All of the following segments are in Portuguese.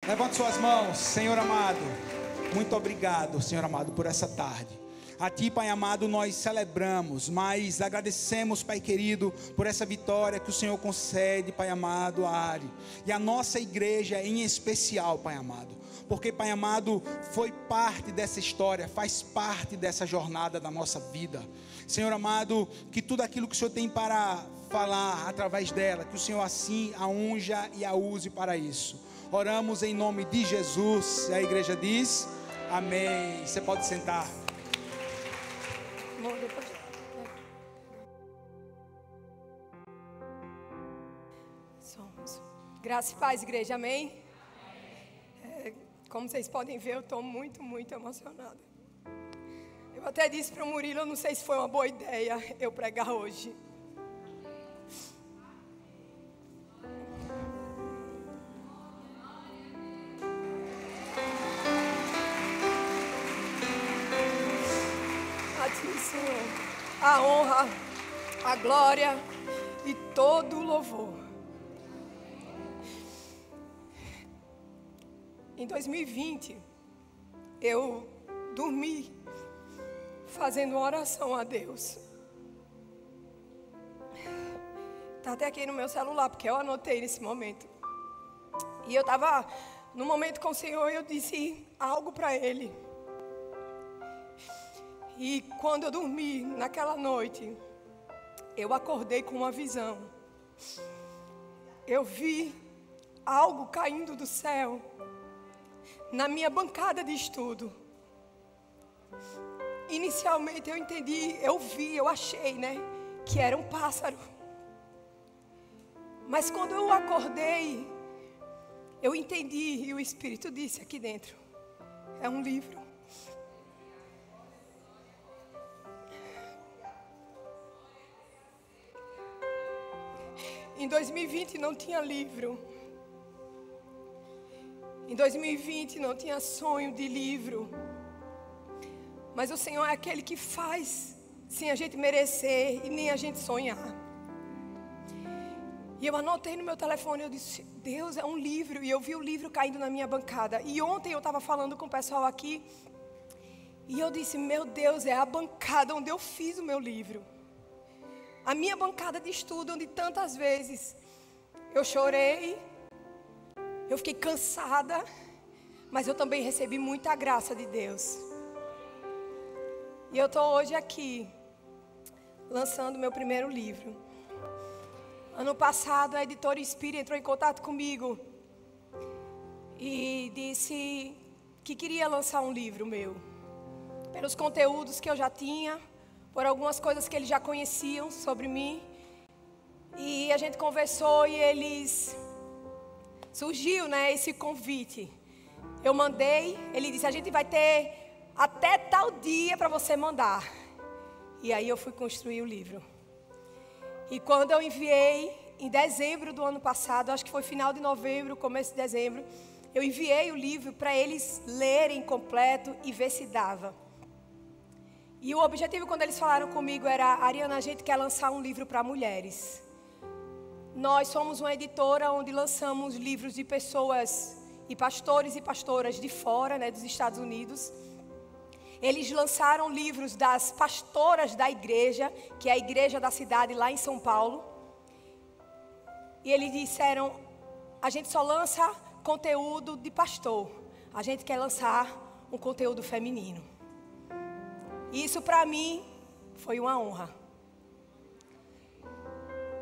Levante suas mãos, Senhor amado. Muito obrigado, Senhor amado, por essa tarde. A Ti, Pai amado, nós celebramos, mas agradecemos, Pai querido, por essa vitória que o Senhor concede, Pai amado, a Ari. E a nossa igreja em especial, Pai amado. Porque, Pai amado, foi parte dessa história, faz parte dessa jornada da nossa vida. Senhor amado, que tudo aquilo que o Senhor tem para falar através dela, que o Senhor assim a unja e a use para isso. Oramos em nome de Jesus. E a igreja diz, amém. Você pode sentar. Somos. Graça e paz, igreja, amém? Como vocês podem ver, eu estou muito emocionada. Eu até disse para o Murilo, eu não sei se foi uma boa ideia eu pregar hoje. A Ti, Senhor, a honra, a glória e todo o louvor. Em 2020, eu dormi fazendo uma oração a Deus. Está até aqui no meu celular, porque eu anotei nesse momento. E eu estava no momento com o Senhor e eu disse algo para Ele. E quando eu dormi naquela noite, eu acordei com uma visão. Eu vi algo caindo do céu na minha bancada de estudo. Inicialmente eu entendi, eu achei, que era um pássaro. Mas quando eu acordei, eu entendi e o Espírito disse aqui dentro, é um livro. Em 2020 não tinha livro. Em 2020 não tinha sonho de livro. Mas o Senhor é aquele que faz sem a gente merecer e nem a gente sonhar. E eu anotei no meu telefone, eu disse, Deus, é um livro. E eu vi o livro caindo na minha bancada. E ontem eu estava falando com o pessoal aqui. E eu disse, meu Deus, é a bancada onde eu fiz o meu livro. A minha bancada de estudo, onde tantas vezes eu chorei. Eu fiquei cansada, mas eu também recebi muita graça de Deus. E eu estou hoje aqui, lançando meu primeiro livro. Ano passado, a editora Inspire entrou em contato comigo e disse que queria lançar um livro meu. Pelos conteúdos que eu já tinha, por algumas coisas que eles já conheciam sobre mim. E a gente conversou e eles... Surgiu, esse convite. Eu mandei, ele disse, a gente vai ter até tal dia para você mandar. E aí eu fui construir o livro. E quando eu enviei, em dezembro do ano passado, acho que foi final de novembro, começo de dezembro, eu enviei o livro para eles lerem completo e ver se dava. E o objetivo, quando eles falaram comigo, era, Ariana, a gente quer lançar um livro para mulheres. Nós somos uma editora onde lançamos livros de pessoas e pastores e pastoras de fora, dos Estados Unidos. Eles lançaram livros das pastoras da igreja, que é a igreja da cidade lá em São Paulo. E eles disseram, a gente só lança conteúdo de pastor. A gente quer lançar um conteúdo feminino. E isso para mim foi uma honra.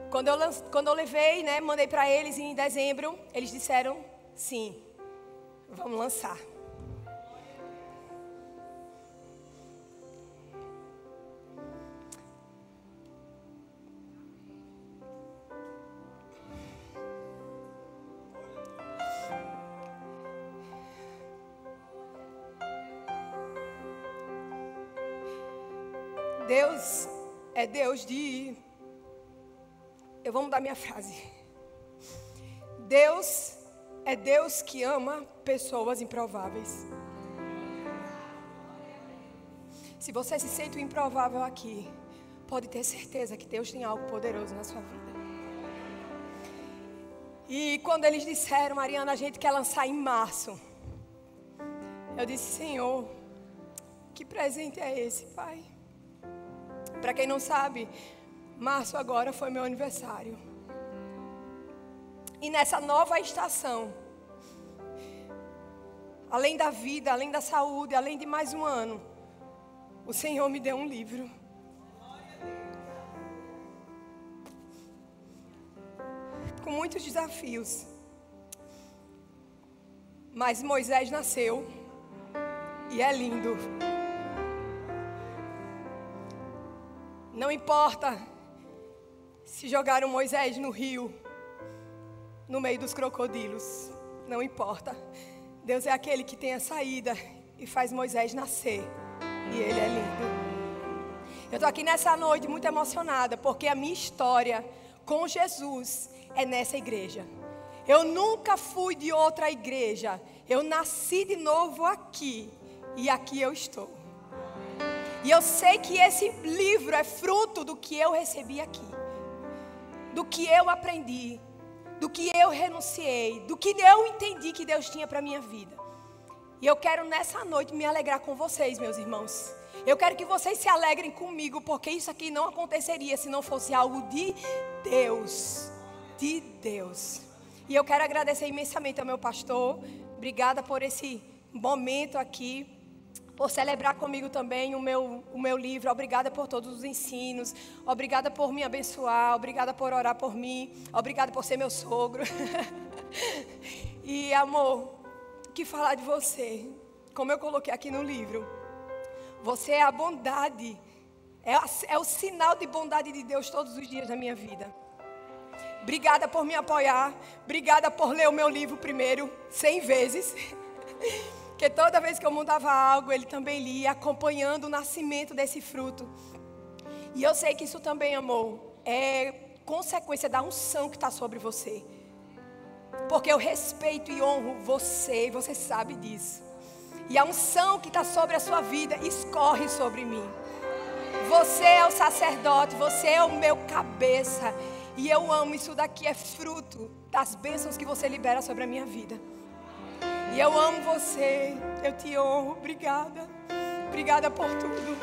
Quando eu levei, mandei para eles em dezembro, eles disseram, sim, vamos lançar. Deus é Deus de... Eu vou mudar minha frase. Deus é Deus que ama pessoas improváveis. Se você se sente o improvável aqui, pode ter certeza que Deus tem algo poderoso na sua vida. E quando eles disseram, Mariana, a gente quer lançar em março. Eu disse, Senhor, que presente é esse, Pai? Para quem não sabe, março agora foi meu aniversário. E nessa nova estação, além da vida, além da saúde, além de mais um ano, o Senhor me deu um livro. Com muitos desafios. Mas Moisés nasceu e é lindo. Não importa se jogaram Moisés no rio, no meio dos crocodilos. Não importa. Deus é aquele que tem a saída e faz Moisés nascer. E ele é lindo. Eu estou aqui nessa noite muito emocionada, porque a minha história com Jesus é nessa igreja. Eu nunca fui de outra igreja. Eu nasci de novo aqui. E aqui eu estou. E eu sei que esse livro é fruto do que eu recebi aqui. Do que eu aprendi. Do que eu renunciei. Do que eu entendi que Deus tinha para a minha vida. E eu quero nessa noite me alegrar com vocês, meus irmãos. Eu quero que vocês se alegrem comigo, porque isso aqui não aconteceria se não fosse algo de Deus. De Deus. E eu quero agradecer imensamente ao meu pastor. Obrigada por esse momento aqui, por celebrar comigo também o meu livro. Obrigada por todos os ensinos. Obrigada por me abençoar. Obrigada por orar por mim. Obrigada por ser meu sogro. E amor, o que falar de você? Como eu coloquei aqui no livro, você é a bondade. É o sinal de bondade de Deus todos os dias da minha vida. Obrigada por me apoiar. Obrigada por ler o meu livro primeiro 100 vezes. Porque toda vez que eu mudava algo, ele também lia, acompanhando o nascimento desse fruto. E eu sei que isso também, amor, é consequência da unção que está sobre você. Porque eu respeito e honro você, e você sabe disso. E a unção que está sobre a sua vida escorre sobre mim. Você é o sacerdote, você é o meu cabeça. E eu amo, isso daqui é fruto das bênçãos que você libera sobre a minha vida. E eu amo você, eu te honro, obrigada. Obrigada por tudo.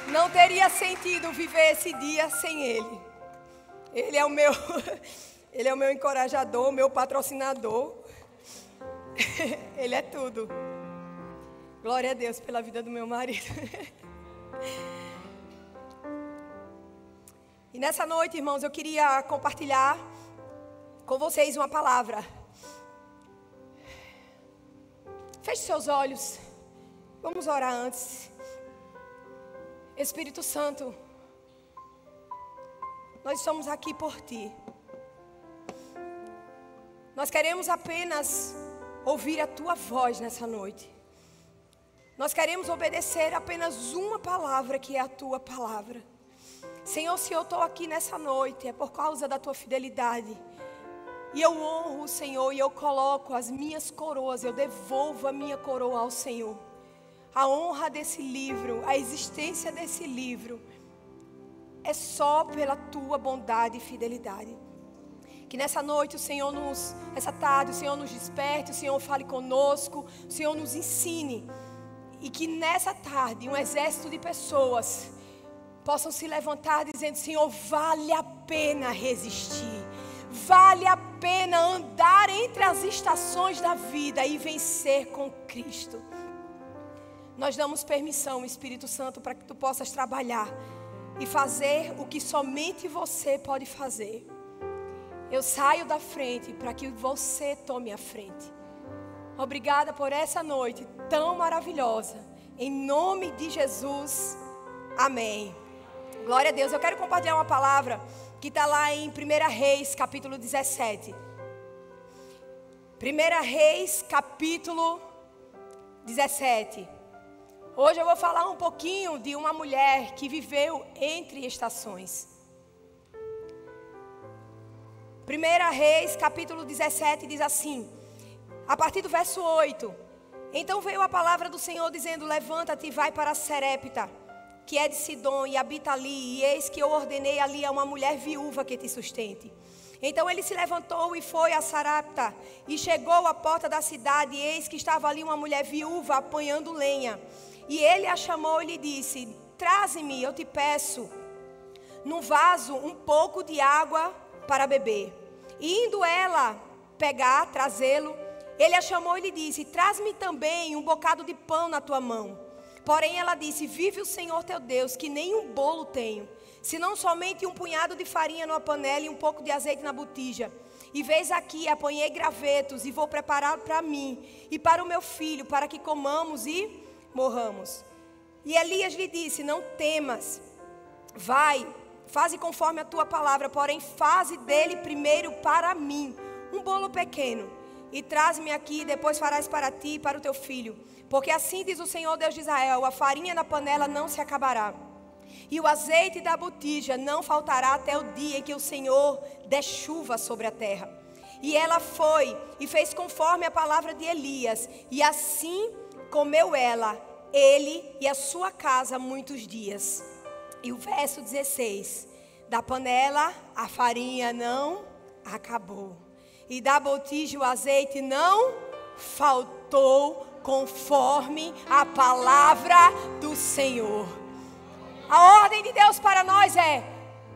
Não teria sentido viver esse dia sem ele. Ele é o meu encorajador, meu patrocinador. Ele é tudo. Glória a Deus pela vida do meu marido. E nessa noite, irmãos, eu queria compartilhar com vocês uma palavra. Feche seus olhos. Vamos orar antes. Espírito Santo, nós estamos aqui por Ti. Nós queremos apenas ouvir a Tua voz nessa noite. Nós queremos obedecer apenas uma palavra, que é a Tua palavra. Senhor, se eu estou aqui nessa noite, é por causa da Tua fidelidade. E eu honro o Senhor, e eu coloco as minhas coroas, eu devolvo a minha coroa ao Senhor. A honra desse livro, a existência desse livro, é só pela Tua bondade e fidelidade. Que nessa noite essa tarde o Senhor nos desperte, o Senhor fale conosco, o Senhor nos ensine. E que nessa tarde um exército de pessoas possam se levantar dizendo: Senhor, vale a pena resistir. Vale a pena andar entre as estações da vida e vencer com Cristo. Nós damos permissão, Espírito Santo, para que Tu possas trabalhar e fazer o que somente Você pode fazer. Eu saio da frente para que Você tome a frente. Obrigada por essa noite tão maravilhosa. Em nome de Jesus, amém. Glória a Deus. Eu quero compartilhar uma palavra que está lá em 1 Reis, capítulo 17. 1 Reis, capítulo 17. Hoje eu vou falar um pouquinho de uma mulher que viveu entre estações. 1 Reis, capítulo 17, diz assim, a partir do verso 8: Então veio a palavra do Senhor dizendo: levanta-te e vai para Serepta, que é de Sidom, e habita ali, e eis que eu ordenei ali a uma mulher viúva que te sustente. Então ele se levantou e foi a Sarepta, e chegou à porta da cidade, e eis que estava ali uma mulher viúva apanhando lenha. E ele a chamou e lhe disse: traze-me, eu te peço, num vaso um pouco de água para beber. E indo ela trazê-lo, ele a chamou e lhe disse: traz-me também um bocado de pão na tua mão. Porém ela disse: vive o Senhor teu Deus, que nem um bolo tenho, senão somente um punhado de farinha numa panela e um pouco de azeite na botija. E veis aqui, apanhei gravetos e vou preparar para mim e para o meu filho, para que comamos e morramos. E Elias lhe disse: não temas, vai, faze conforme a tua palavra, porém faze dele primeiro para mim um bolo pequeno, e traz-me aqui, e depois farás para ti e para o teu filho. Porque assim diz o Senhor Deus de Israel: a farinha na panela não se acabará, e o azeite da botija não faltará até o dia em que o Senhor der chuva sobre a terra. E ela foi e fez conforme a palavra de Elias, e assim comeu ela, ele e a sua casa muitos dias. E o verso 16: da panela a farinha não acabou, e da botija o azeite não faltou, conforme a palavra do Senhor. A ordem de Deus para nós é: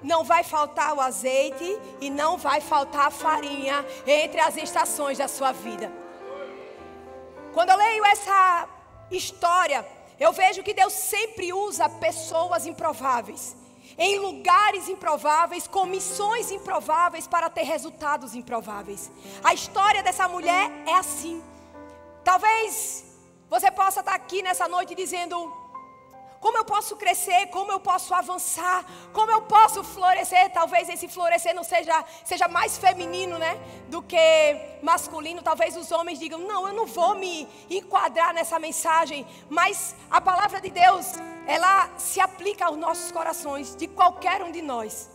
não vai faltar o azeite e não vai faltar a farinha entre as estações da sua vida. Quando eu leio essa história, eu vejo que Deus sempre usa pessoas improváveis, em lugares improváveis, com missões improváveis, para ter resultados improváveis. A história dessa mulher é assim. Talvez você possa estar aqui nessa noite dizendo: como eu posso crescer, como eu posso avançar, como eu posso florescer. Talvez esse florescer não seja mais feminino, né, do que masculino. Talvez os homens digam: não, eu não vou me enquadrar nessa mensagem. Mas a palavra de Deus, ela se aplica aos nossos corações, de qualquer um de nós.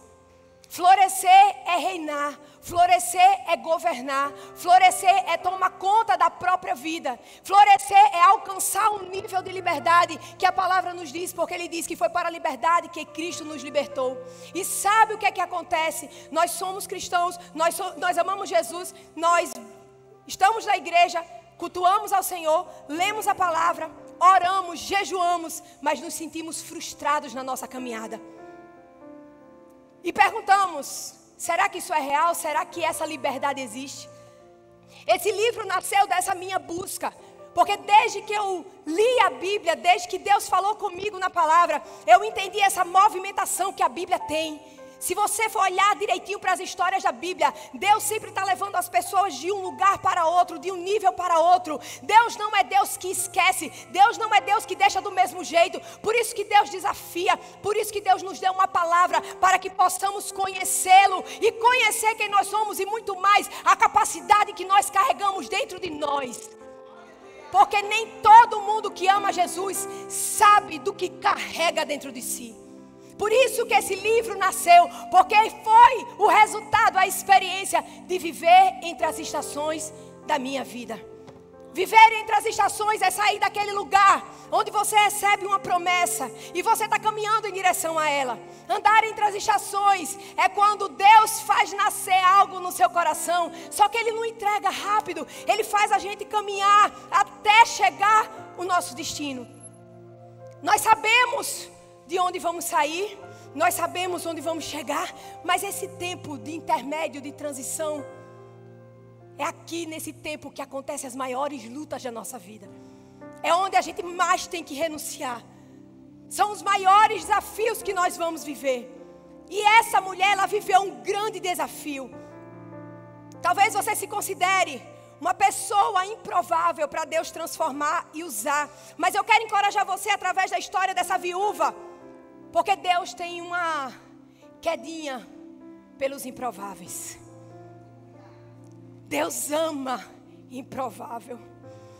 Florescer é reinar, florescer é governar, florescer é tomar conta da própria vida, florescer é alcançar um nível de liberdade que a palavra nos diz, porque ele diz que foi para a liberdade que Cristo nos libertou. E sabe o que é que acontece? Nós somos cristãos, nós amamos Jesus, nós estamos na igreja, cultuamos ao Senhor, lemos a palavra, oramos, jejuamos, mas nos sentimos frustrados na nossa caminhada. E perguntamos: será que isso é real? Será que essa liberdade existe? Esse livro nasceu dessa minha busca, porque desde que eu li a Bíblia, desde que Deus falou comigo na palavra, eu entendi essa movimentação que a Bíblia tem. Se você for olhar direitinho para as histórias da Bíblia, Deus sempre está levando as pessoas de um lugar para outro, de um nível para outro. Deus não é Deus que esquece, Deus não é Deus que deixa do mesmo jeito. Por isso que Deus desafia, por isso que Deus nos deu uma palavra, para que possamos conhecê-lo e conhecer quem nós somos, e muito mais, a capacidade que nós carregamos dentro de nós. Porque nem todo mundo que ama Jesus sabe do que carrega dentro de si. Por isso que esse livro nasceu, porque foi o resultado, a experiência de viver entre as estações da minha vida. Viver entre as estações é sair daquele lugar onde você recebe uma promessa e você está caminhando em direção a ela. Andar entre as estações é quando Deus faz nascer algo no seu coração, só que Ele não entrega rápido, Ele faz a gente caminhar até chegar o nosso destino. Nós sabemos de onde vamos sair, nós sabemos onde vamos chegar, mas esse tempo de intermédio, de transição, é aqui nesse tempo que acontecem as maiores lutas da nossa vida. É onde a gente mais tem que renunciar. São os maiores desafios que nós vamos viver. E essa mulher, ela viveu um grande desafio. Talvez você se considere uma pessoa improvável para Deus transformar e usar. Mas eu quero encorajar você através da história dessa viúva, porque Deus tem uma quedinha pelos improváveis. Deus ama improvável.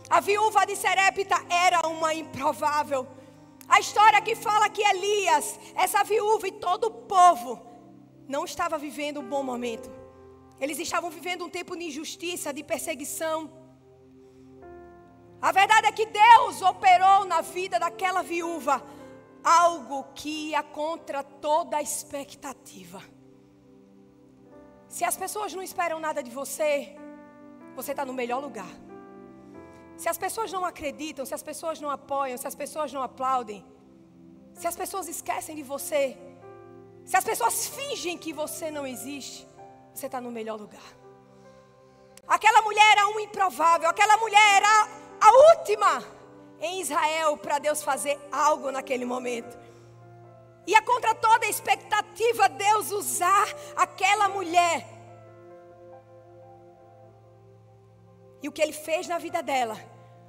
A viúva de Serepta era uma improvável. A história que fala que Elias, essa viúva e todo o povo não estava vivendo um bom momento. Eles estavam vivendo um tempo de injustiça, de perseguição. A verdade é que Deus operou na vida daquela viúva algo que ia contra toda a expectativa. Se as pessoas não esperam nada de você, você está no melhor lugar. Se as pessoas não acreditam, se as pessoas não apoiam, se as pessoas não aplaudem, se as pessoas esquecem de você, se as pessoas fingem que você não existe, você está no melhor lugar. Aquela mulher era um improvável, aquela mulher era a última em Israel para Deus fazer algo naquele momento. Ia contra toda a expectativa Deus usar aquela mulher. E o que Ele fez na vida dela,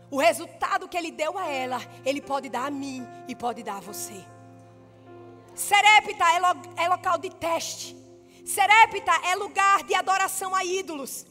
o resultado que Ele deu a ela, Ele pode dar a mim e pode dar a você. Sarepta é local de teste. Sarepta é lugar de adoração a ídolos.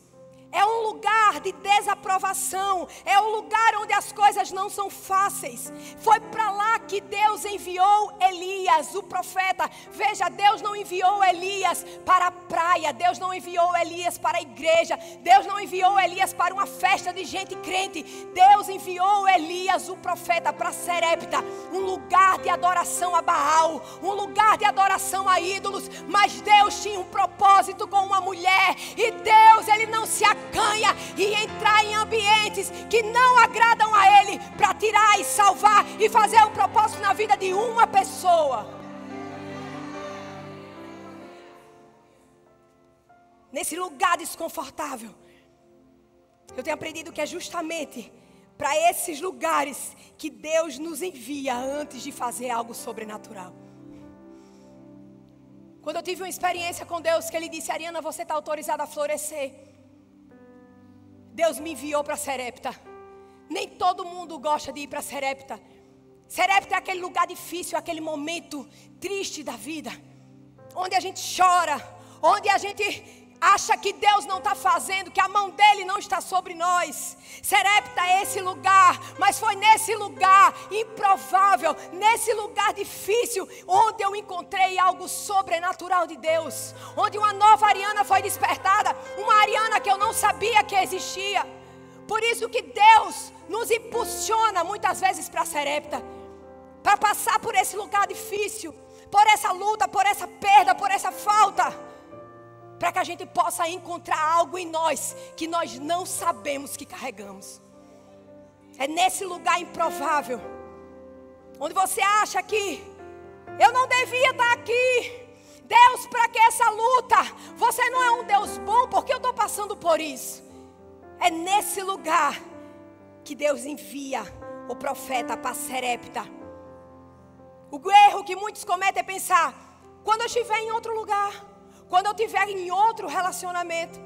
É um lugar de desaprovação. É um lugar onde as coisas não são fáceis. Foi para lá que Deus enviou Elias, o profeta. Veja, Deus não enviou Elias para a praia. Deus não enviou Elias para a igreja. Deus não enviou Elias para uma festa de gente crente. Deus enviou Elias, o profeta, para Sarepta, um lugar de adoração a Baal, um lugar de adoração a ídolos. Mas Deus tinha um propósito com uma mulher. E Deus, Ele não se acanha e entrar em ambientes que não agradam a Ele para tirar e salvar e fazer um propósito na vida de uma pessoa. Nesse lugar desconfortável, eu tenho aprendido que é justamente para esses lugares que Deus nos envia antes de fazer algo sobrenatural. Quando eu tive uma experiência com Deus, que Ele disse: Ariana, você está autorizada a florescer. Deus me enviou para Sarepta. Nem todo mundo gosta de ir para Sarepta. Sarepta é aquele lugar difícil, aquele momento triste da vida, onde a gente chora, onde a gente acha que Deus não está fazendo, que a mão dele não está sobre nós. Sarepta é esse lugar, mas foi nesse lugar improvável, nesse lugar difícil, onde eu encontrei algo sobrenatural de Deus, onde uma nova Ariana foi despertada, uma Ariana que eu não sabia que existia. Por isso que Deus nos impulsiona muitas vezes para Sarepta, para passar por esse lugar difícil, por essa luta, por essa perda, por essa falta, para que a gente possa encontrar algo em nós que nós não sabemos que carregamos. É nesse lugar improvável, onde você acha que eu não devia estar aqui. Deus, para que essa luta? Você não é um Deus bom porque eu estou passando por isso. É nesse lugar que Deus envia o profeta para Sarepta. O erro que muitos cometem é pensar: quando eu estiver em outro lugar, quando eu estiver em outro relacionamento,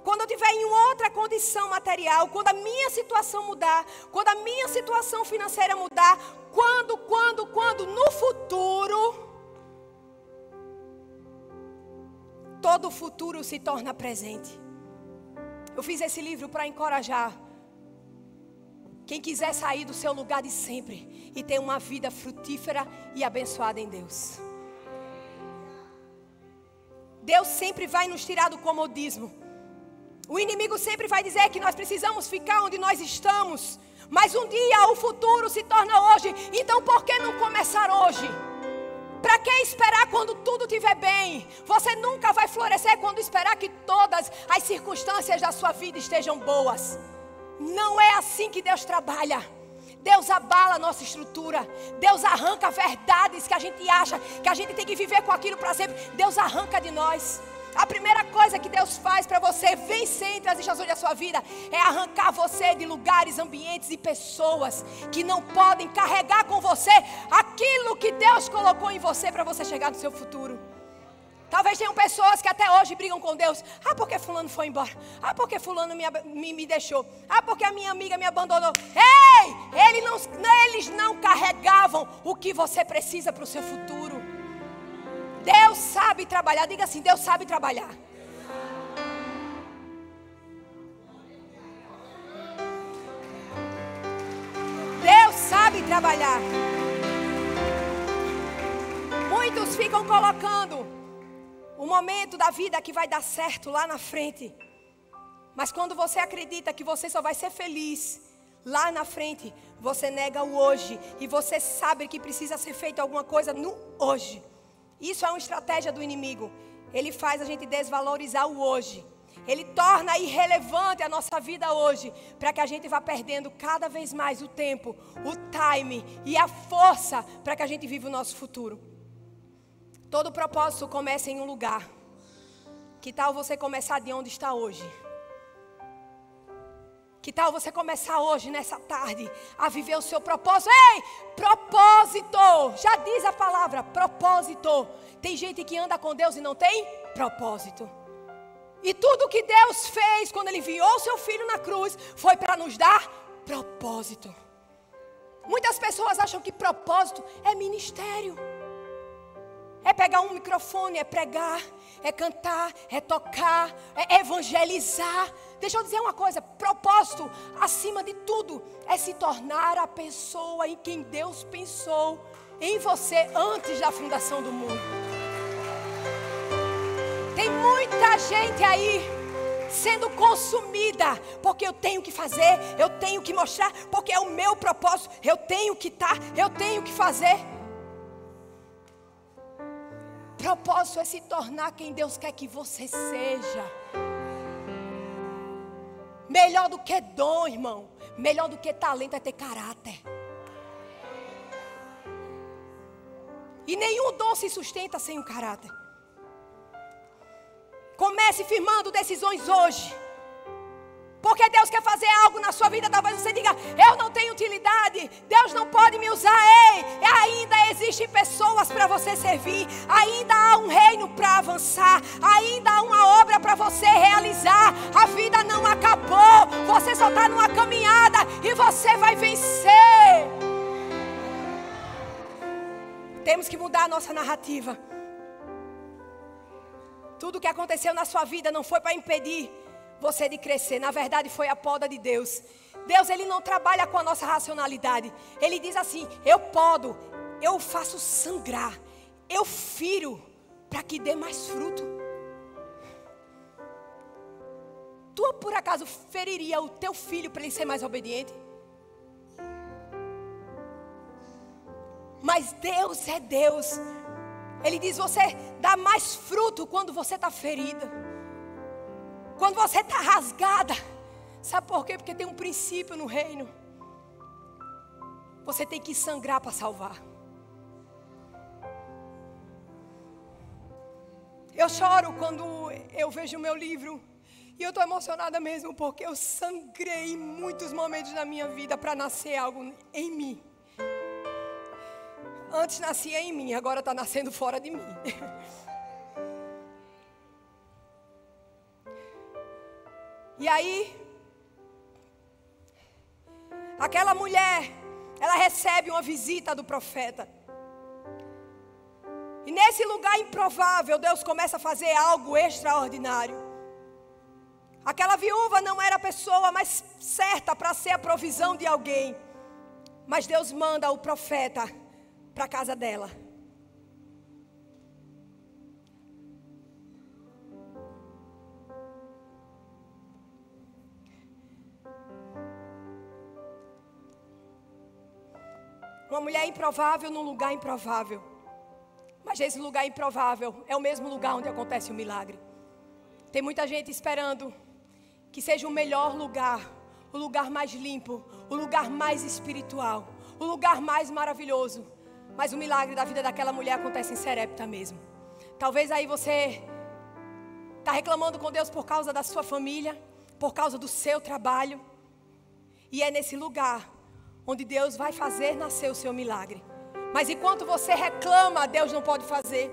quando eu estiver em outra condição material, quando a minha situação mudar, quando a minha situação financeira mudar, quando no futuro, todo o futuro se torna presente. Eu fiz esse livro para encorajar quem quiser sair do seu lugar de sempre e ter uma vida frutífera e abençoada em Deus. Deus sempre vai nos tirar do comodismo. O inimigo sempre vai dizer que nós precisamos ficar onde nós estamos. Mas um dia o futuro se torna hoje. Então por que não começar hoje? Para que esperar quando tudo estiver bem? Você nunca vai florescer quando esperar que todas as circunstâncias da sua vida estejam boas. Não é assim que Deus trabalha. Deus abala a nossa estrutura. Deus arranca verdades que a gente acha que a gente tem que viver com aquilo para sempre. Deus arranca de nós. A primeira coisa que Deus faz para você vencer entre as estações da sua vida é arrancar você de lugares, ambientes e pessoas que não podem carregar com você aquilo que Deus colocou em você para você chegar no seu futuro. Talvez tenham pessoas que até hoje brigam com Deus. Ah, porque fulano foi embora. Ah, porque fulano me deixou. Ah, porque a minha amiga me abandonou. Ei, eles não carregavam o que você precisa para o seu futuro. Deus sabe trabalhar. Diga assim: Deus sabe trabalhar. Deus sabe trabalhar. Muitos ficam colocando o momento da vida que vai dar certo lá na frente. Mas quando você acredita que você só vai ser feliz lá na frente você nega o hoje e você sabe que precisa ser feito alguma coisa no hoje. Isso é uma estratégia do inimigo. Ele faz a gente desvalorizar o hoje. Ele torna irrelevante a nossa vida hoje, para que a gente vá perdendo cada vez mais o tempo, o time e a força para que a gente viva o nosso futuro. Todo propósito começa em um lugar. Que tal você começar de onde está hoje? Que tal você começar hoje, nessa tarde, a viver o seu propósito? Ei, propósito! Já diz a palavra, propósito. Tem gente que anda com Deus e não tem propósito. E tudo que Deus fez quando Ele enviou o seu Filho na cruz foi para nos dar propósito. Muitas pessoas acham que propósito é ministério. É pegar um microfone, é pregar, é cantar, é tocar, é evangelizar. Deixa eu dizer uma coisa, propósito, acima de tudo, é se tornar a pessoa em quem Deus pensou em você antes da fundação do mundo. Tem muita gente aí sendo consumida, porque eu tenho que fazer, eu tenho que mostrar, porque é o meu propósito, eu tenho que estar, eu tenho que fazer. Propósito é se tornar quem Deus quer que você seja. Melhor do que dom, irmão, melhor do que talento é ter caráter. E nenhum dom se sustenta sem o caráter. Comece firmando decisões hoje. Porque Deus quer fazer algo na sua vida. Talvez você diga, eu não tenho utilidade, Deus não pode me usar. Ei, ainda existem pessoas para você servir. Ainda há um reino para avançar. Ainda há uma obra para você realizar. A vida não acabou. Você só está numa caminhada e você vai vencer. Temos que mudar a nossa narrativa. Tudo que aconteceu na sua vida não foi para impedir você de crescer. Na verdade foi a poda de Deus. Deus, Ele não trabalha com a nossa racionalidade. Ele diz assim, eu podo, eu faço sangrar, eu firo para que dê mais fruto. Tu por acaso feriria o teu filho para ele ser mais obediente? Mas Deus é Deus. Ele diz, você dá mais fruto quando você está ferida. Quando você está rasgada. Sabe por quê? Porque tem um princípio no reino. Você tem que sangrar para salvar. Eu choro quando eu vejo o meu livro. E eu estou emocionada mesmo, porque eu sangrei em muitos momentos da minha vida para nascer algo em mim. Antes nascia em mim, agora está nascendo fora de mim. E aí, aquela mulher, ela recebe uma visita do profeta. E nesse lugar improvável, Deus começa a fazer algo extraordinário. Aquela viúva não era a pessoa mais certa para ser a provisão de alguém. Mas Deus manda o profeta para a casa dela. Uma mulher improvável num lugar improvável. Mas esse lugar improvável é o mesmo lugar onde acontece o milagre. Tem muita gente esperando que seja o melhor lugar, o lugar mais limpo, o lugar mais espiritual, o lugar mais maravilhoso. Mas o milagre da vida daquela mulher acontece em Serepta mesmo. Talvez aí você está reclamando com Deus por causa da sua família, por causa do seu trabalho. E é nesse lugar onde Deus vai fazer nascer o seu milagre. Mas enquanto você reclama, Deus não pode fazer.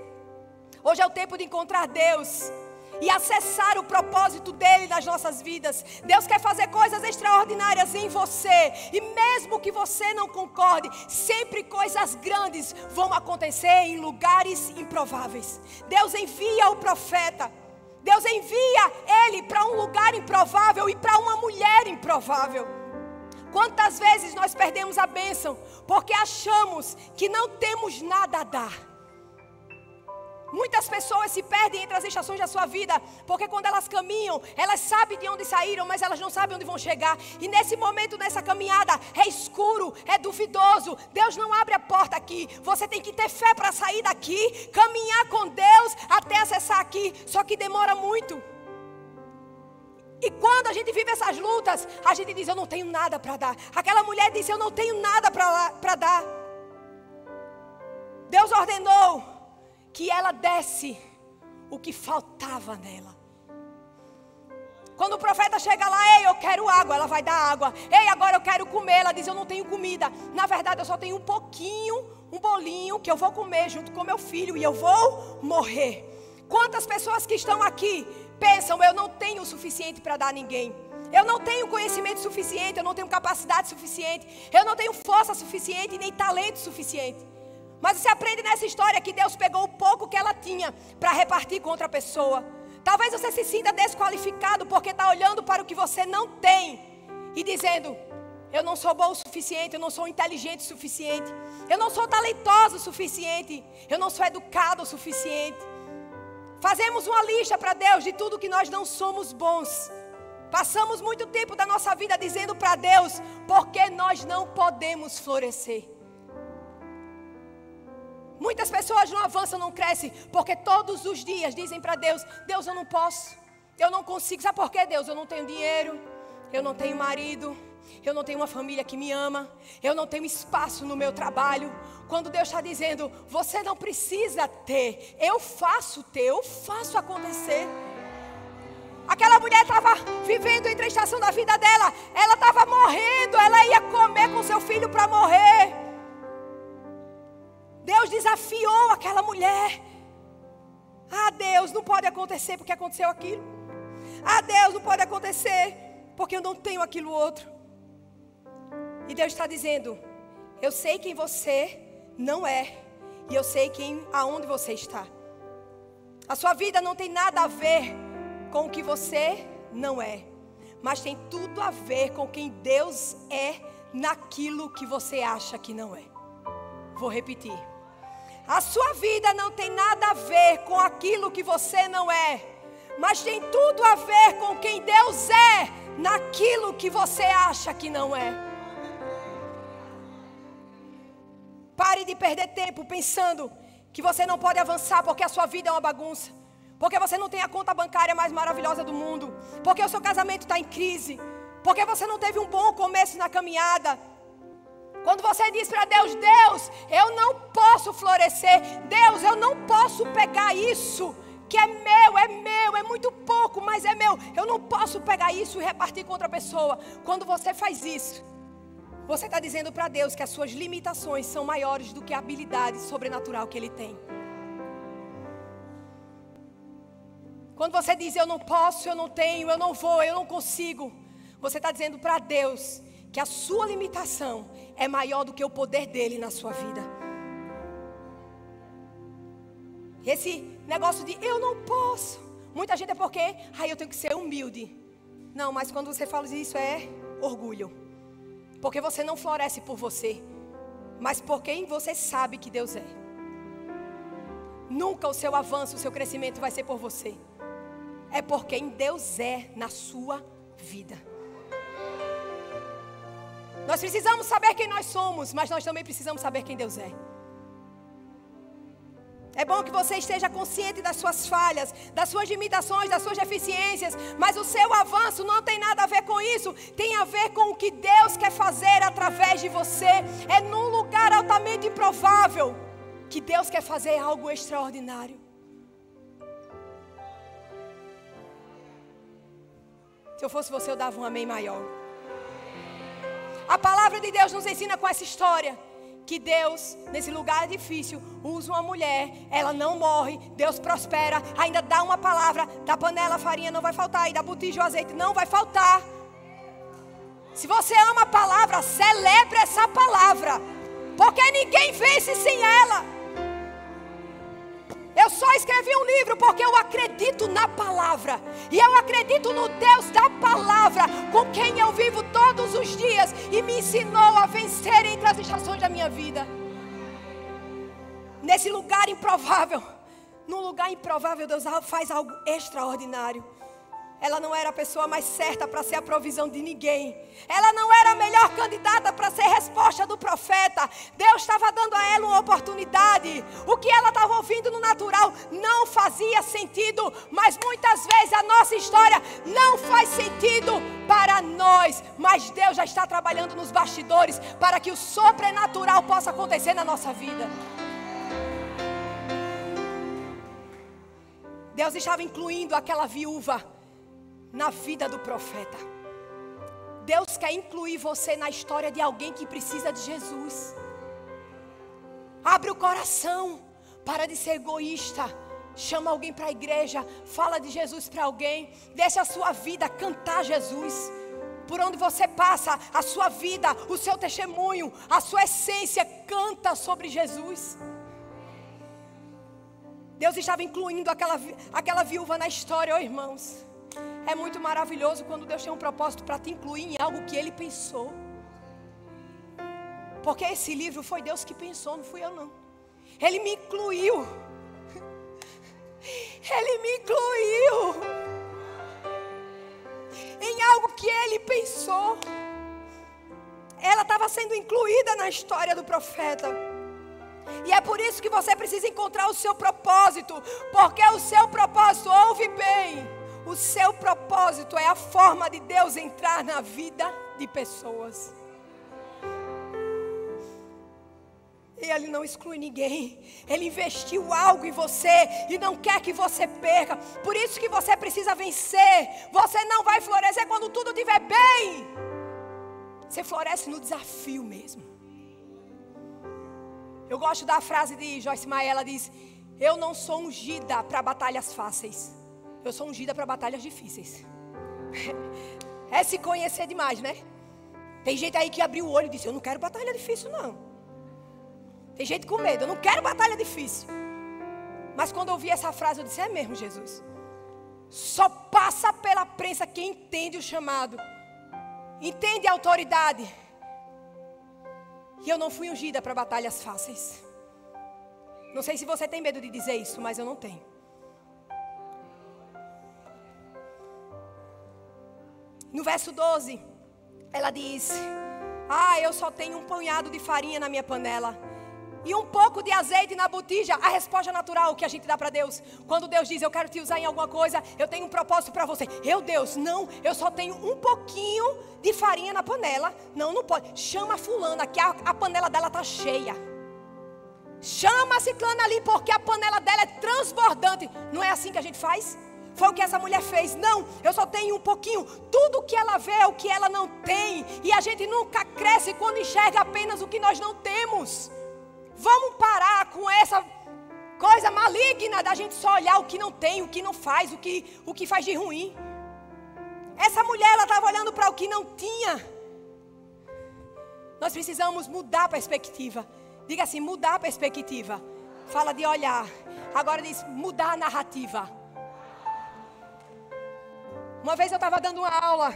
Hoje é o tempo de encontrar Deus e acessar o propósito dele nas nossas vidas. Deus quer fazer coisas extraordinárias em você. E mesmo que você não concorde, sempre coisas grandes vão acontecer em lugares improváveis. Deus envia o profeta. Deus envia ele para um lugar improvável e para uma mulher improvável. Quantas vezes nós perdemos a bênção porque achamos que não temos nada a dar. Muitas pessoas se perdem entre as estações da sua vida, porque quando elas caminham, elas sabem de onde saíram, mas elas não sabem onde vão chegar. E nesse momento, nessa caminhada, é escuro, é duvidoso. Deus não abre a porta aqui. Você tem que ter fé para sair daqui, caminhar com Deus até acessar aqui. Só que demora muito. E quando a gente vive essas lutas, a gente diz, eu não tenho nada para dar. Aquela mulher disse, eu não tenho nada para dar. Deus ordenou que ela desse o que faltava nela. Quando o profeta chega lá, ei, eu quero água, ela vai dar água. Ei, agora eu quero comer, ela diz, eu não tenho comida. Na verdade, eu só tenho um pouquinho, um bolinho, que eu vou comer junto com meu filho e eu vou morrer. Quantas pessoas que estão aqui pensam, eu não tenho o suficiente para dar a ninguém. Eu não tenho conhecimento suficiente, eu não tenho capacidade suficiente, eu não tenho força suficiente, nem talento suficiente. Mas você aprende nessa história que Deus pegou o pouco que ela tinha para repartir com outra pessoa. Talvez você se sinta desqualificado porque está olhando para o que você não tem e dizendo, eu não sou bom o suficiente, eu não sou inteligente o suficiente, eu não sou talentoso o suficiente, eu não sou educado o suficiente. Fazemos uma lista para Deus de tudo que nós não somos bons. Passamos muito tempo da nossa vida dizendo para Deus, porque nós não podemos florescer. Muitas pessoas não avançam, não crescem, porque todos os dias dizem para Deus, Deus, eu não posso, eu não consigo. Sabe por quê, Deus? Eu não tenho dinheiro, eu não tenho marido, eu não tenho uma família que me ama, eu não tenho espaço no meu trabalho. Quando Deus está dizendo, você não precisa ter, eu faço ter, eu faço acontecer. Aquela mulher estava vivendo entre a estação da vida dela, ela estava morrendo, ela ia comer com seu filho para morrer. Deus desafiou aquela mulher. Ah, Deus, não pode acontecer porque aconteceu aquilo. Ah, Deus, não pode acontecer porque eu não tenho aquilo outro. E Deus está dizendo, eu sei quem você não é. E eu sei aonde você está. A sua vida não tem nada a ver com o que você não é. Mas tem tudo a ver com quem Deus é naquilo que você acha que não é. Vou repetir. A sua vida não tem nada a ver com aquilo que você não é, mas tem tudo a ver com quem Deus é naquilo que você acha que não é. Pare de perder tempo pensando que você não pode avançar porque a sua vida é uma bagunça, porque você não tem a conta bancária mais maravilhosa do mundo, porque o seu casamento está em crise, porque você não teve um bom começo na caminhada. Quando você diz para Deus, Deus, eu não posso florescer, Deus, eu não posso pegar isso que é meu, é muito pouco, mas é meu. Eu não posso pegar isso e repartir com outra pessoa. Quando você faz isso, você está dizendo para Deus que as suas limitações são maiores do que a habilidade sobrenatural que Ele tem. Quando você diz, eu não posso, eu não tenho, eu não vou, eu não consigo, você está dizendo para Deus que a sua limitação é maior do que o poder dele na sua vida. Esse negócio de eu não posso, muita gente é porque eu tenho que ser humilde. Não, mas quando você fala isso é orgulho. Porque você não floresce por você, mas por quem você sabe que Deus é. Nunca o seu avanço, o seu crescimento vai ser por você. É por quem Deus é na sua vida. Nós precisamos saber quem nós somos, mas nós também precisamos saber quem Deus é. É bom que você esteja consciente das suas falhas, das suas limitações, das suas deficiências, mas o seu avanço não tem nada a ver com isso, tem a ver com o que Deus quer fazer através de você. É num lugar altamente improvável que Deus quer fazer algo extraordinário. Se eu fosse você, eu dava um amém maior. A palavra de Deus nos ensina com essa história que Deus, nesse lugar difícil, usa uma mulher, ela não morre, Deus prospera, ainda dá uma palavra, da panela a farinha não vai faltar, e da botija o azeite não vai faltar. Se você ama a palavra, celebre essa palavra, porque ninguém vence sem ela. Eu só escrevi um livro porque eu acredito na palavra. E eu acredito no Deus da palavra, com quem eu vivo todos os dias. E me ensinou a vencer entre as estações da minha vida. Nesse lugar improvável, num lugar improvável, Deus faz algo extraordinário. Ela não era a pessoa mais certa para ser a provisão de ninguém. Ela não era a melhor candidata para ser resposta do profeta. Deus estava dando a ela uma oportunidade. O que ela estava ouvindo no natural não fazia sentido. Mas muitas vezes a nossa história não faz sentido para nós. Mas Deus já está trabalhando nos bastidores para que o sobrenatural possa acontecer na nossa vida. Deus estava incluindo aquela viúva na vida do profeta. Deus quer incluir você na história de alguém que precisa de Jesus. Abre o coração, para de ser egoísta. Chama alguém para a igreja, fala de Jesus para alguém. Deixa a sua vida cantar Jesus. Por onde você passa, a sua vida, o seu testemunho, a sua essência canta sobre Jesus. Deus estava incluindo aquela viúva na história, irmãos. É muito maravilhoso quando Deus tem um propósito para te incluir em algo que Ele pensou. Porque esse livro foi Deus que pensou, não fui eu não. Ele me incluiu. Ele me incluiu em algo que Ele pensou. Ela estava sendo incluída na história do profeta. E é por isso que você precisa encontrar o seu propósito. Porque o seu propósito, ouve bem, o seu propósito é a forma de Deus entrar na vida de pessoas. E Ele não exclui ninguém. Ele investiu algo em você e não quer que você perca. Por isso que você precisa vencer. Você não vai florescer quando tudo estiver bem. Você floresce no desafio mesmo. Eu gosto da frase de Joyce Meyer. Ela diz: eu não sou ungida para batalhas fáceis. Eu sou ungida para batalhas difíceis. É se conhecer demais, né? Tem gente aí que abriu o olho e disse: eu não quero batalha difícil não. Tem gente com medo: eu não quero batalha difícil. Mas quando eu ouvi essa frase, eu disse: é mesmo, Jesus. Só passa pela prensa quem entende o chamado, entende a autoridade. E eu não fui ungida para batalhas fáceis. Não sei se você tem medo de dizer isso, mas eu não tenho. No verso 12, ela diz: eu só tenho um punhado de farinha na minha panela e um pouco de azeite na botija. A resposta natural que a gente dá para Deus, quando Deus diz: eu quero te usar em alguma coisa, eu tenho um propósito para você. Deus, não, eu só tenho um pouquinho de farinha na panela. Não pode. Chama a fulana, que a panela dela está cheia. Chama a ciclana ali, porque a panela dela é transbordante. Não é assim que a gente faz? Foi o que essa mulher fez. Não, eu só tenho um pouquinho. Tudo que ela vê é o que ela não tem. E a gente nunca cresce quando enxerga apenas o que nós não temos. Vamos parar com essa coisa maligna da gente só olhar o que não tem, o que não faz, o que faz de ruim. Essa mulher, ela estava olhando para o que não tinha. Nós precisamos mudar a perspectiva. Diga assim: mudar a perspectiva. Fala de olhar. Agora diz: mudar a narrativa. Uma vez eu estava dando uma aula.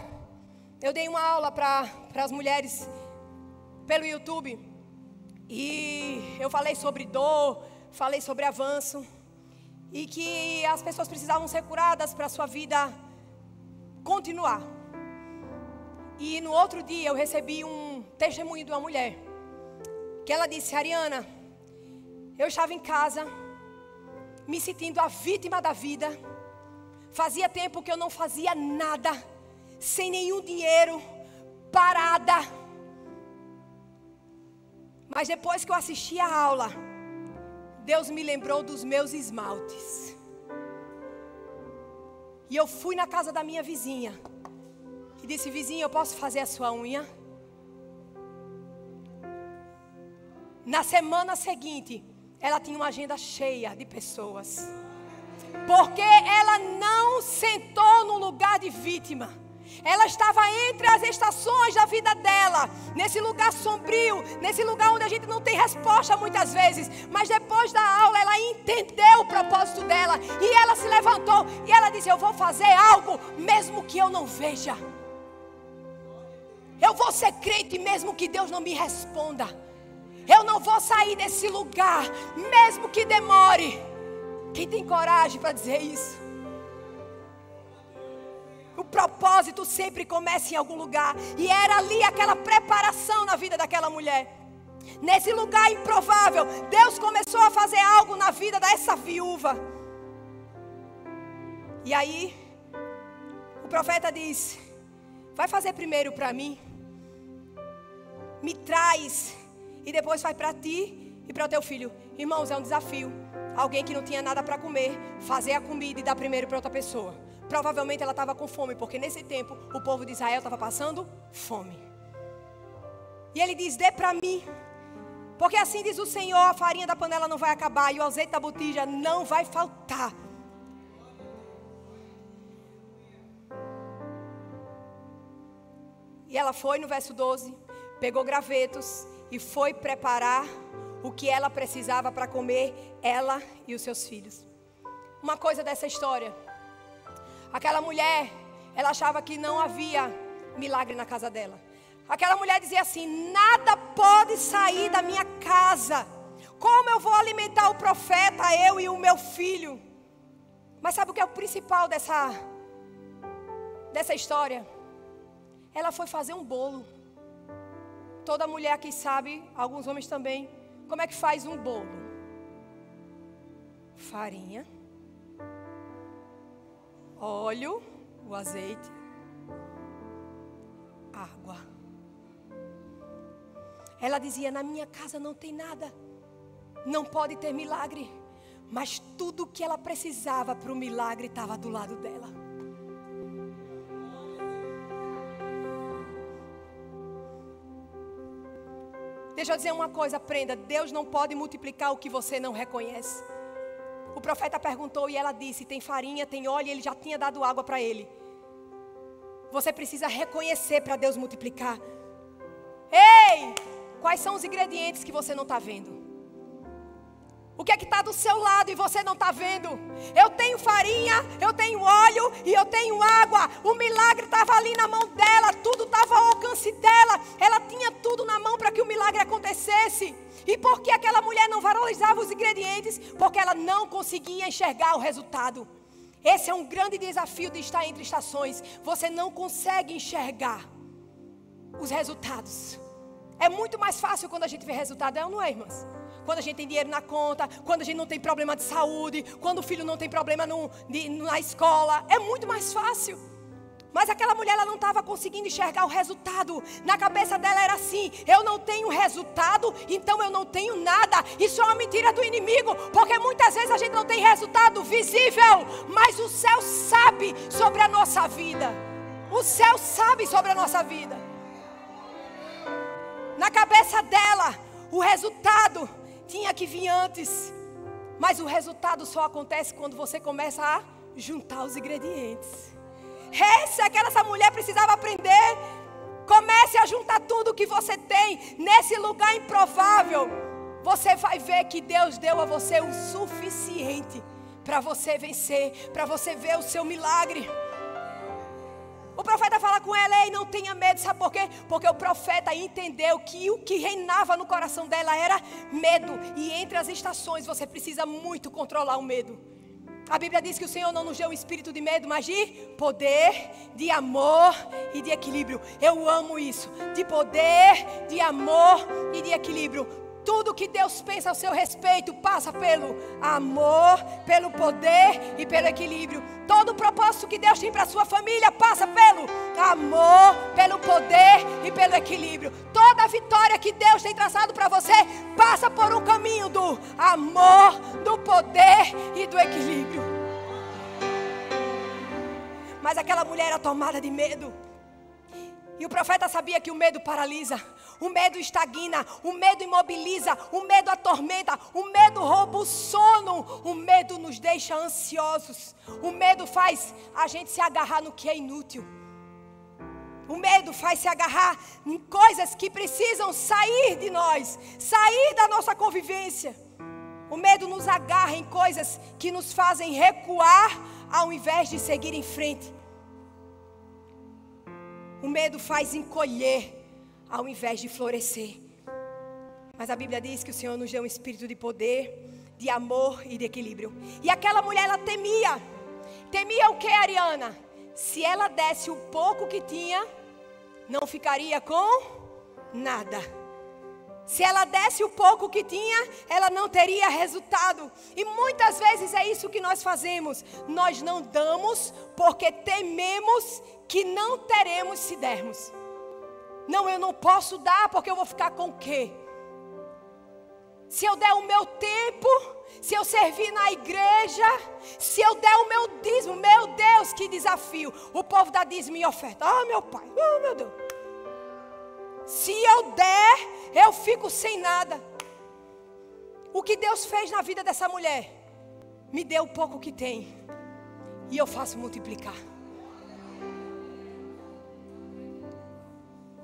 Eu dei uma aula para as mulheres pelo YouTube. E eu falei sobre dor, falei sobre avanço. E que as pessoas precisavam ser curadas para a sua vida continuar. E no outro dia eu recebi um testemunho de uma mulher. Que ela disse: Ariana, eu estava em casa, me sentindo a vítima da vida. Fazia tempo que eu não fazia nada, sem nenhum dinheiro, parada. Mas depois que eu assisti a aula, Deus me lembrou dos meus esmaltes. E eu fui na casa da minha vizinha e disse: vizinha, eu posso fazer a sua unha? Na semana seguinte, ela tinha uma agenda cheia de pessoas. Porque ela não sentou no lugar de vítima. Ela estava entre as estações da vida dela, nesse lugar sombrio, nesse lugar onde a gente não tem resposta muitas vezes. Mas depois da aula ela entendeu o propósito dela e ela se levantou e ela disse: eu vou fazer algo mesmo que eu não veja. Eu vou ser crente mesmo que Deus não me responda. Eu não vou sair desse lugar mesmo que demore. Quem tem coragem para dizer isso? O propósito sempre começa em algum lugar. E era ali aquela preparação na vida daquela mulher. Nesse lugar improvável, Deus começou a fazer algo na vida dessa viúva. E aí, o profeta diz: vai fazer primeiro para mim, me traz, e depois faz para ti e para o teu filho. Irmãos, é um desafio. Alguém que não tinha nada para comer, fazer a comida e dar primeiro para outra pessoa. Provavelmente ela estava com fome, porque nesse tempo o povo de Israel estava passando fome. E ele diz: dê para mim, porque assim diz o Senhor, a farinha da panela não vai acabar e o azeite da botija não vai faltar. E ela foi no verso 12, pegou gravetos e foi preparar o que ela precisava para comer, ela e os seus filhos. Uma coisa dessa história: aquela mulher, ela achava que não havia milagre na casa dela. Aquela mulher dizia assim: nada pode sair da minha casa. Como eu vou alimentar o profeta, eu e o meu filho? Mas sabe o que é o principal dessa história? Ela foi fazer um bolo. Toda mulher aqui sabe, alguns homens também, como é que faz um bolo? Farinha, óleo, o azeite, água. Ela dizia: na minha casa não tem nada, não pode ter milagre. Mas tudo o que ela precisava para o milagre estava do lado dela. Deixa eu dizer uma coisa, aprenda: Deus não pode multiplicar o que você não reconhece. O profeta perguntou e ela disse: tem farinha, tem óleo, e ele já tinha dado água para ele. Você precisa reconhecer para Deus multiplicar. Ei, quais são os ingredientes que você não está vendo? O que é que está do seu lado e você não está vendo? Eu tenho farinha, eu tenho óleo e eu tenho água. O milagre estava ali na mão dela, tudo estava ao alcance dela. Ela tinha tudo na mão para que o milagre acontecesse. E por que aquela mulher não valorizava os ingredientes? Porque ela não conseguia enxergar o resultado. Esse é um grande desafio de estar entre estações. Você não consegue enxergar os resultados. É muito mais fácil quando a gente vê resultado, não é, irmãs? Quando a gente tem dinheiro na conta, quando a gente não tem problema de saúde, quando o filho não tem problema na escola, é muito mais fácil. Mas aquela mulher, ela não estava conseguindo enxergar o resultado. Na cabeça dela era assim: eu não tenho resultado, então eu não tenho nada. Isso é uma mentira do inimigo, porque muitas vezes a gente não tem resultado visível, mas o céu sabe sobre a nossa vida. O céu sabe sobre a nossa vida. Na cabeça dela, o resultado tinha que vir antes. Mas o resultado só acontece quando você começa a juntar os ingredientes. Essa mulher precisava aprender. Comece a juntar tudo que você tem nesse lugar improvável. Você vai ver que Deus deu a você o suficiente para você vencer, para você ver o seu milagre. O profeta fala com ela: ei, não tenha medo. Sabe por quê? Porque o profeta entendeu que o que reinava no coração dela era medo. E entre as estações você precisa muito controlar o medo. A Bíblia diz que o Senhor não nos deu um espírito de medo, mas de poder, de amor e de equilíbrio. Eu amo isso. De poder, de amor e de equilíbrio. Tudo que Deus pensa ao seu respeito passa pelo amor, pelo poder e pelo equilíbrio. Todo o propósito que Deus tem para a sua família passa pelo amor, pelo poder e pelo equilíbrio. Toda a vitória que Deus tem traçado para você passa por um caminho do amor, do poder e do equilíbrio. Mas aquela mulher era tomada de medo. E o profeta sabia que o medo paralisa, o medo estagna, o medo imobiliza, o medo atormenta, o medo rouba o sono, o medo nos deixa ansiosos, o medo faz a gente se agarrar no que é inútil. O medo faz se agarrar em coisas que precisam sair de nós, sair da nossa convivência. O medo nos agarra em coisas que nos fazem recuar ao invés de seguir em frente. O medo faz encolher ao invés de florescer. Mas a Bíblia diz que o Senhor nos deu um espírito de poder, de amor e de equilíbrio. E aquela mulher, ela temia. Temia o que, Ariana? Se ela desse o pouco que tinha, não ficaria com nada. Se ela desse o pouco que tinha, ela não teria resultado. E muitas vezes é isso que nós fazemos. Nós não damos porque tememos que não teremos se dermos. Não, eu não posso dar porque eu vou ficar com o quê? Se eu der o meu tempo, se eu servir na igreja, se eu der o meu dízimo, meu Deus, que desafio. O povo dá dízimo e oferta. Ah, meu pai, oh meu Deus. Se eu der, eu fico sem nada. O que Deus fez na vida dessa mulher? Me deu o pouco que tem e eu faço multiplicar.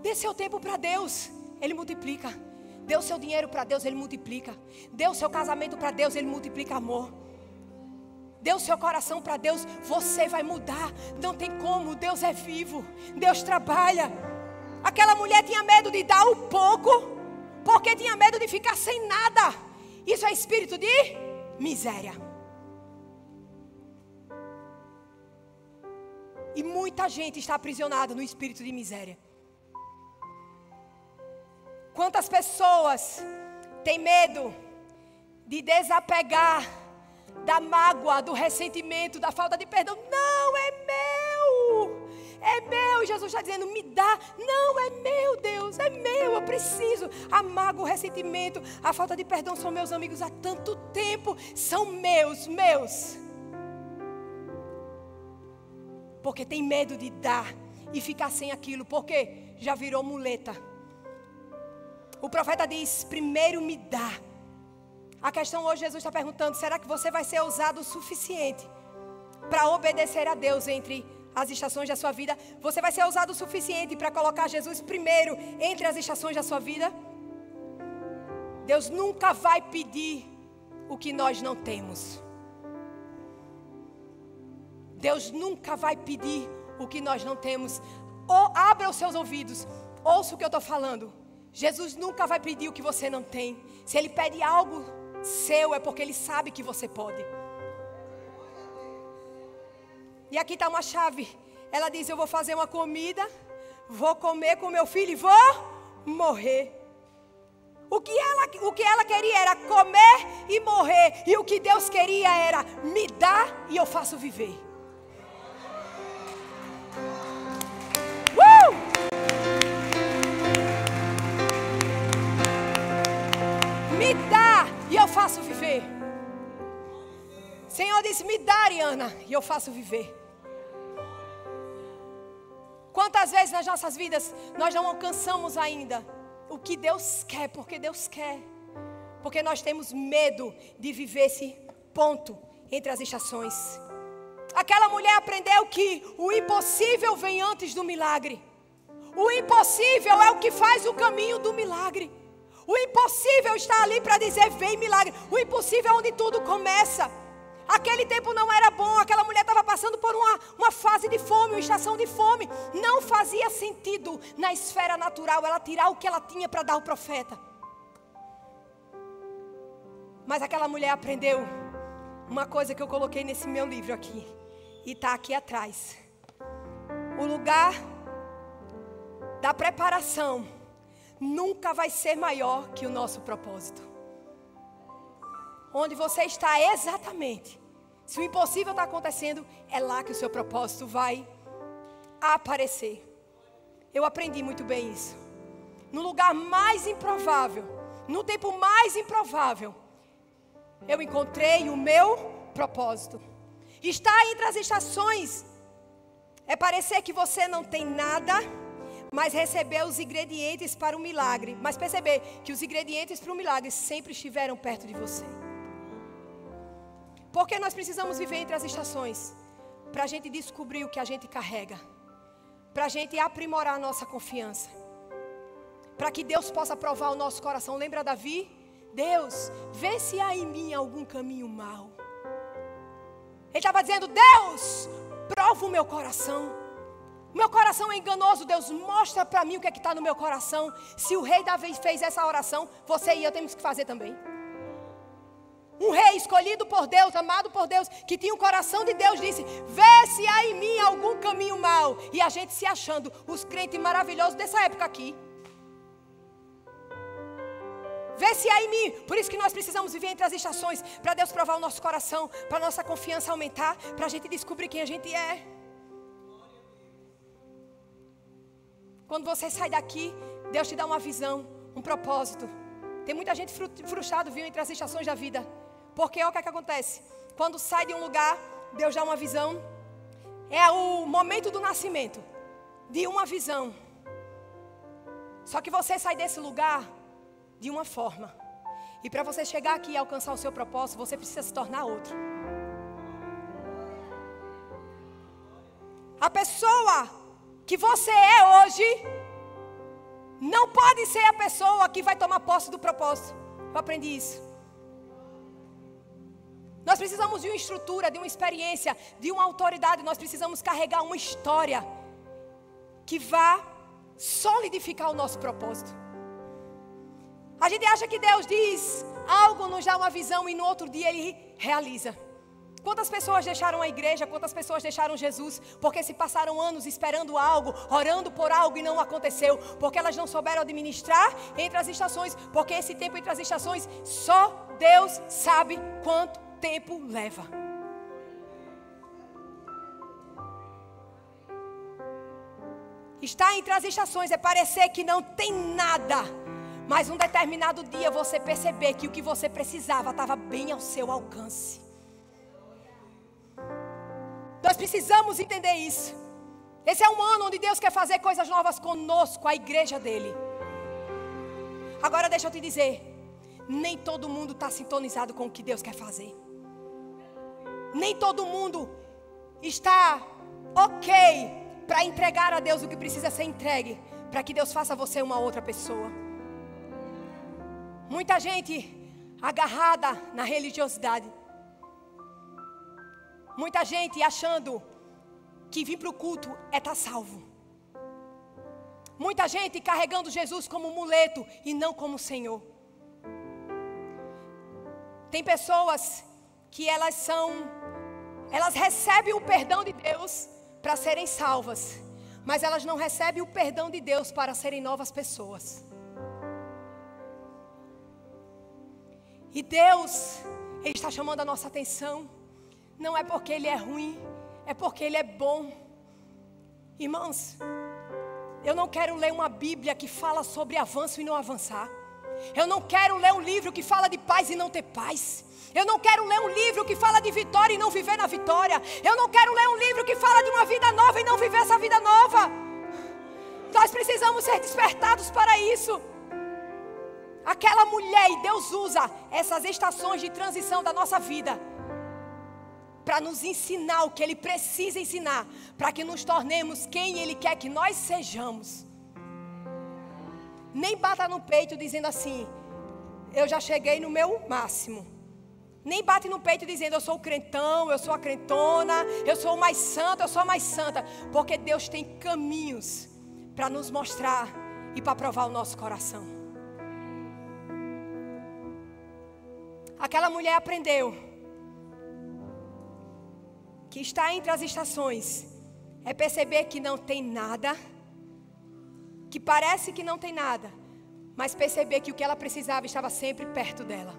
Dê seu tempo para Deus, Ele multiplica. Dê o seu dinheiro para Deus, Ele multiplica. Dê o seu casamento para Deus, Ele multiplica amor. Dê o seu coração para Deus, você vai mudar. Não tem como, Deus é vivo, Deus trabalha. Aquela mulher tinha medo de dar o pouco, porque tinha medo de ficar sem nada. Isso é espírito de miséria. E muita gente está aprisionada no espírito de miséria. Quantas pessoas têm medo de desapegar da mágoa, do ressentimento, da falta de perdão? Não, é meu. É meu. Jesus está dizendo, me dá. Não, é meu, Deus, é meu. Eu preciso. A mágoa, o ressentimento, a falta de perdão são meus amigos há tanto tempo. São meus. Porque tem medo de dar e ficar sem aquilo. Porque já virou muleta. O profeta diz, primeiro me dá. A questão hoje, Jesus está perguntando, será que você vai ser ousado o suficiente para obedecer a Deus entre as estações da sua vida? Você vai ser ousado o suficiente para colocar Jesus primeiro entre as estações da sua vida? Deus nunca vai pedir o que nós não temos. Deus nunca vai pedir o que nós não temos. Ou abra os seus ouvidos, ouça o que eu estou falando. Jesus nunca vai pedir o que você não tem. Se Ele pede algo seu, é porque Ele sabe que você pode. E aqui está uma chave. Ela diz, eu vou fazer uma comida, vou comer com meu filho e vou morrer. O que ela queria era comer e morrer. E o que Deus queria era, me dá e eu faço viver. Me dá e eu faço viver. Senhor disse, me dá, Ariana, e eu faço viver. Quantas vezes nas nossas vidas nós não alcançamos ainda o que Deus quer, porque Deus quer. Porque nós temos medo de viver esse ponto entre as estações. Aquela mulher aprendeu que o impossível vem antes do milagre. O impossível é o que faz o caminho do milagre. O impossível está ali para dizer, vem milagre. O impossível é onde tudo começa. Aquele tempo não era bom. Aquela mulher estava passando por uma fase de fome, uma estação de fome. Não fazia sentido na esfera natural ela tirar o que ela tinha para dar ao profeta. Mas aquela mulher aprendeu uma coisa que eu coloquei nesse meu livro aqui. E está aqui atrás. O lugar da preparação nunca vai ser maior que o nosso propósito. Onde você está exatamente, se o impossível está acontecendo, é lá que o seu propósito vai aparecer. Eu aprendi muito bem isso. No lugar mais improvável, no tempo mais improvável, eu encontrei o meu propósito. Estar entre as estações é parecer que você não tem nada, mas receber os ingredientes para o milagre. Mas perceber que os ingredientes para o milagre sempre estiveram perto de você. Porque nós precisamos viver entre as estações. Para a gente descobrir o que a gente carrega. Para a gente aprimorar a nossa confiança. Para que Deus possa provar o nosso coração. Lembra Davi? Deus, vê se há em mim algum caminho mau. Ele estava dizendo, Deus, prova o meu coração. Meu coração é enganoso, Deus, mostra para mim o que é que está no meu coração. Se o rei Davi fez essa oração, você e eu temos que fazer também. Um rei escolhido por Deus, amado por Deus, que tinha o coração de Deus, disse: vê se há em mim algum caminho mau. E a gente se achando os crentes maravilhosos dessa época aqui. Vê se há em mim. Por isso que nós precisamos viver entre as estações, para Deus provar o nosso coração, para a nossa confiança aumentar, para a gente descobrir quem a gente é. Quando você sai daqui, Deus te dá uma visão, um propósito. Tem muita gente frustrada, viu, entre as estações da vida. Porque olha o que é que acontece. Quando sai de um lugar, Deus dá uma visão. É o momento do nascimento de uma visão. Só que você sai desse lugar de uma forma. E para você chegar aqui e alcançar o seu propósito, você precisa se tornar outro. A pessoa que você é hoje não pode ser a pessoa que vai tomar posse do propósito. Eu aprendi isso. Nós precisamos de uma estrutura, de uma experiência, de uma autoridade. Nós precisamos carregar uma história que vá solidificar o nosso propósito. A gente acha que Deus diz algo, nos dá uma visão e no outro dia Ele realiza. Quantas pessoas deixaram a igreja, quantas pessoas deixaram Jesus, porque se passaram anos esperando algo, orando por algo e não aconteceu, porque elas não souberam administrar entre as estações, porque esse tempo entre as estações, só Deus sabe quanto tempo leva. Estar entre as estações é parecer que não tem nada, mas um determinado dia você perceber que o que você precisava estava bem ao seu alcance. Nós precisamos entender isso. Esse é um ano onde Deus quer fazer coisas novas conosco, a igreja dele. Agora deixa eu te dizer, nem todo mundo está sintonizado com o que Deus quer fazer. Nem todo mundo está ok para entregar a Deus o que precisa ser entregue, para que Deus faça você uma outra pessoa. Muita gente agarrada na religiosidade. Muita gente achando que vir para o culto é estar salvo. Muita gente carregando Jesus como muleto e não como Senhor. Tem pessoas que elas recebem o perdão de Deus para serem salvas, mas elas não recebem o perdão de Deus para serem novas pessoas. E Deus, Ele está chamando a nossa atenção. Não é porque Ele é ruim, é porque Ele é bom. Irmãos, eu não quero ler uma Bíblia que fala sobre avanço e não avançar. Eu não quero ler um livro que fala de paz e não ter paz. Eu não quero ler um livro que fala de vitória e não viver na vitória. Eu não quero ler um livro que fala de uma vida nova e não viver essa vida nova. Nós precisamos ser despertados para isso. Aquela mulher, e Deus usa essas estações de transição da nossa vida para nos ensinar o que Ele precisa ensinar, para que nos tornemos quem Ele quer que nós sejamos. Nem bata no peito dizendo assim: eu já cheguei no meu máximo. Nem bate no peito dizendo: eu sou o crentão, eu sou a crentona, eu sou o mais santo, eu sou a mais santa. Porque Deus tem caminhos para nos mostrar e para provar o nosso coração. Aquela mulher aprendeu que estar entre as estações é perceber que não tem nada, que parece que não tem nada, mas perceber que o que ela precisava estava sempre perto dela.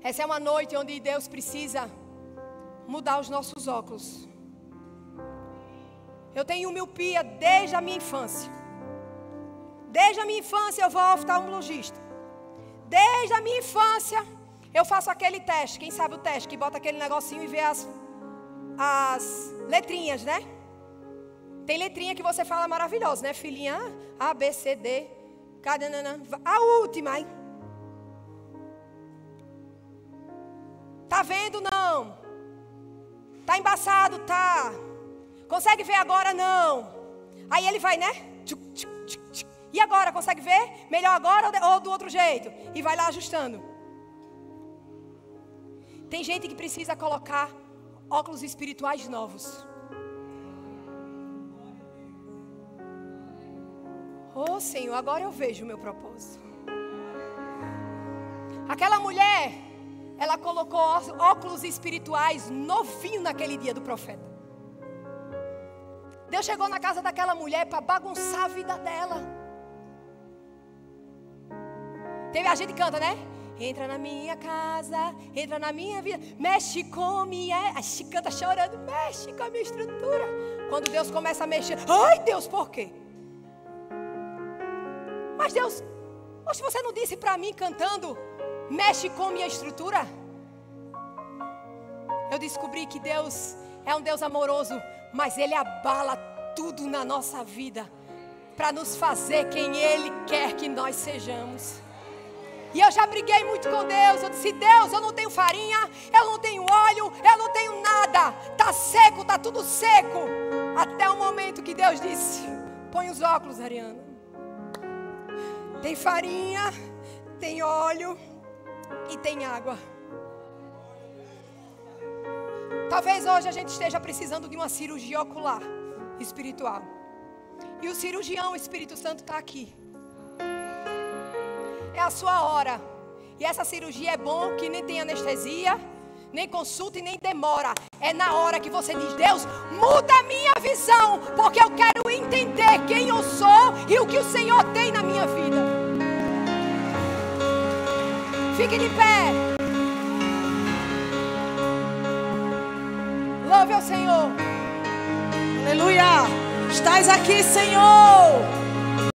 Essa é uma noite onde Deus precisa mudar os nossos óculos. Eu tenho miopia desde a minha infância. Desde a minha infância eu vou ao oftalmologista. Desde a minha infância eu faço aquele teste. Quem sabe o teste? Que bota aquele negocinho e vê as letrinhas, né? Tem letrinha que você fala maravilhosa, né, filhinha? A, B, C, D. A última, hein? Tá vendo? Não. Tá embaçado? Tá. Consegue ver agora? Não. Aí ele vai, né? E agora? Consegue ver? Melhor agora ou do outro jeito? E vai lá ajustando. Tem gente que precisa colocar óculos espirituais novos. Senhor, agora eu vejo o meu propósito. Aquela mulher ela colocou óculos espirituais novinho naquele dia do profeta. Deus chegou na casa daquela mulher para bagunçar a vida dela. A gente canta, né? Entra na minha casa, entra na minha vida, mexe com minha... A gente canta chorando, mexe com a minha estrutura. Quando Deus começa a mexer, ai Deus, por quê? Mas Deus, hoje você não disse para mim cantando, mexe com minha estrutura? Eu descobri que Deus é um Deus amoroso, mas Ele abala tudo na nossa vida para nos fazer quem Ele quer que nós sejamos. E eu já briguei muito com Deus. Eu disse, Deus, eu não tenho farinha, eu não tenho óleo, eu não tenho nada. Está seco, está tudo seco. Até o momento que Deus disse, põe os óculos, Ariana. Tem farinha, tem óleo e tem água. Talvez hoje a gente esteja precisando de uma cirurgia ocular espiritual. E o cirurgião, o Espírito Santo, está aqui. É a sua hora. E essa cirurgia é bom que nem tem anestesia, nem consulta e nem demora. É na hora que você diz, Deus, muda a minha visão, porque eu quero entender quem eu sou e o que o Senhor tem na minha vida. Fique de pé. Louve ao Senhor. Aleluia. Estás aqui, Senhor.